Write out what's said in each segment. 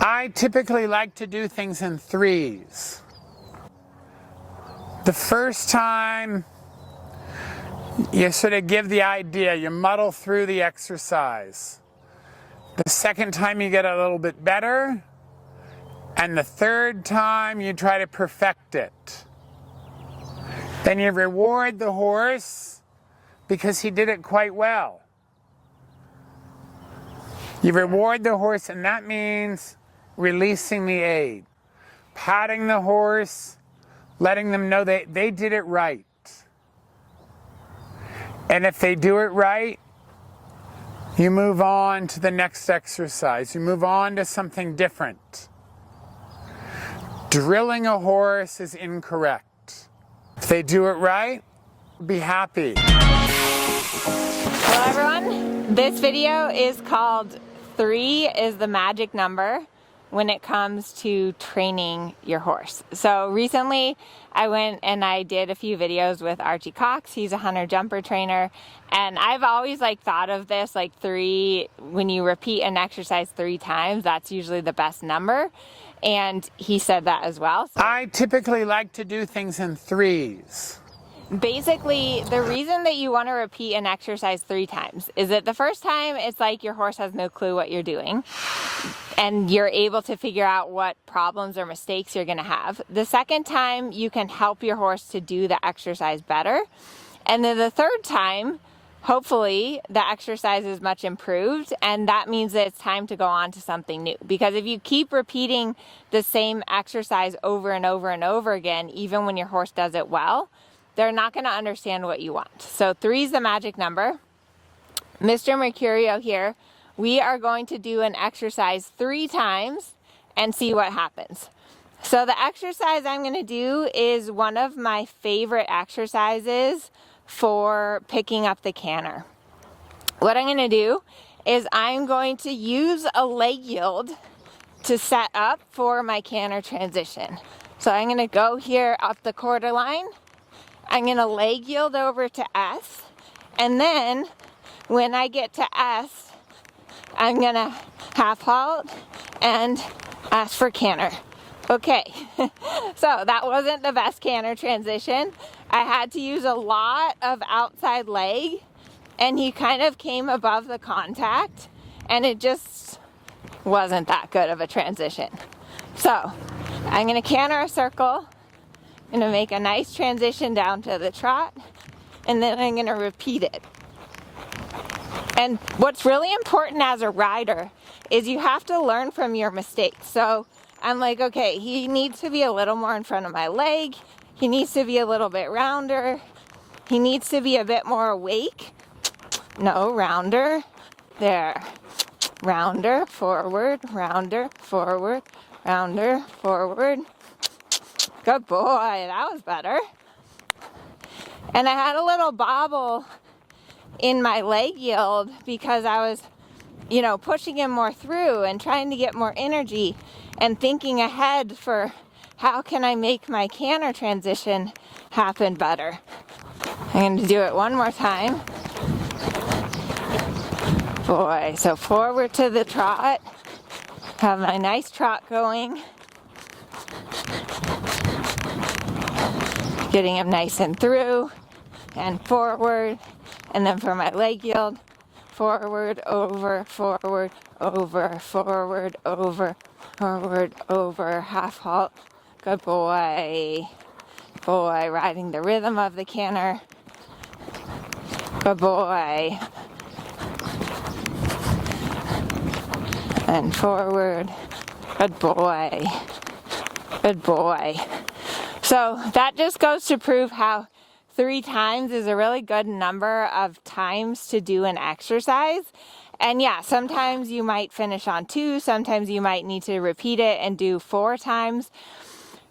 I typically like to do things in threes. The first time, you sort of give the idea, you muddle through the exercise. The second time you get a little bit better, and the third time you try to perfect it. Then you reward the horse because he did it quite well. You reward the horse, and that means releasing the aid, patting the horse, letting them know they did it right. And if they do it right, you move on to the next exercise. You move on to something different. Drilling a horse is incorrect. If they do it right, be happy. Hello everyone, this video is called 3 is the magic number when it comes to training your horse. So recently I went and I did a few videos with Archie Cox. He's a hunter jumper trainer, and I've always thought of this 3, when you repeat an exercise 3 times, that's usually the best number, and he said that as well. So I typically like to do things in threes. basically, the reason that you want to repeat an exercise 3 times is that the first time it's like your horse has no clue what you're doing and you're able to figure out what problems or mistakes you're going to have. The second time you can help your horse to do the exercise better. And then the third time, hopefully the exercise is much improved, and that means that it's time to go on to something new. Because if you keep repeating the same exercise over and over and over again, even when your horse does it well, they're not going to understand what you want. So 3 is the magic number. Mr. Mercurio here, we are going to do an exercise 3 times and see what happens. So the exercise I'm going to do is one of my favorite exercises for picking up the canter. What I'm going to do is I'm going to use a leg yield to set up for my canter transition. So I'm going to go here up the quarter line. I'm going to leg yield over to S, and then when I get to S, I'm going to half halt and ask for canter. Okay, so that wasn't the best canter transition. I had to use a lot of outside leg, and he kind of came above the contact, and it just wasn't that good of a transition. So I'm going to canter a circle. I'm going to make a nice transition down to the trot, and then I'm going to repeat it. And what's really important as a rider is you have to learn from your mistakes. So I'm like, okay, he needs to be a little more in front of my leg. He needs to be a little bit rounder. He needs to be a bit more awake. No, rounder. There. Rounder, forward, rounder, forward, rounder, forward. Good boy, that was better. And I had a little bobble in my leg yield because I was, pushing him more through and trying to get more energy and thinking ahead for how can I make my canter transition happen better. I'm going to do it one more time. Boy, so forward to the trot. Have my nice trot going. Getting him nice and through and forward, and then for my leg yield, forward, over, forward, over, forward, over, forward, over, half halt. Good boy. Boy, riding the rhythm of the canter. Good boy. And forward. Good boy. Good boy. So that just goes to prove how 3 times is a really good number of times to do an exercise. And yeah, sometimes you might finish on 2, sometimes you might need to repeat it and do 4 times.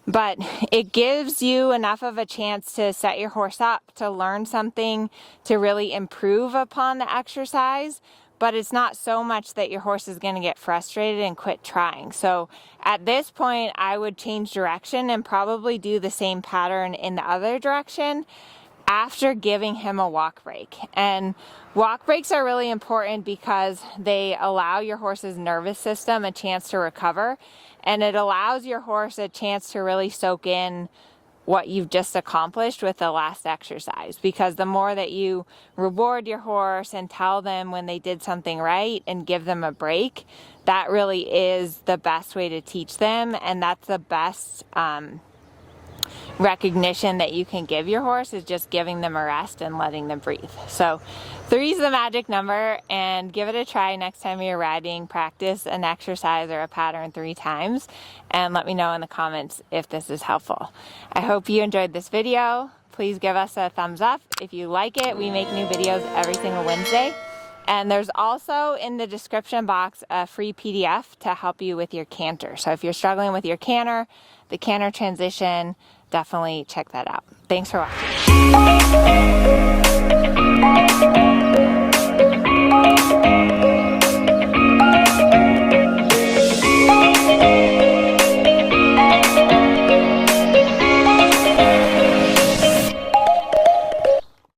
But it gives you enough of a chance to set your horse up to learn something, to really improve upon the exercise. But it's not so much that your horse is going to get frustrated and quit trying. So at this point, I would change direction and probably do the same pattern in the other direction after giving him a walk break. And walk breaks are really important because they allow your horse's nervous system a chance to recover, and it allows your horse a chance to really soak in what you've just accomplished with the last exercise. Because the more that you reward your horse and tell them when they did something right and give them a break, that really is the best way to teach them, and that's the best recognition that you can give your horse, is just giving them a rest and letting them breathe. So 3 is the magic number, and give it a try next time you're riding. Practice an exercise or a pattern 3 times and let me know in the comments if this is helpful. I hope you enjoyed this video. Please give us a thumbs up if you like it. We make new videos every single Wednesday. And there's also in the description box a free PDF to help you with your canter. So if you're struggling with your canter, the canter transition, definitely check that out. Thanks for watching.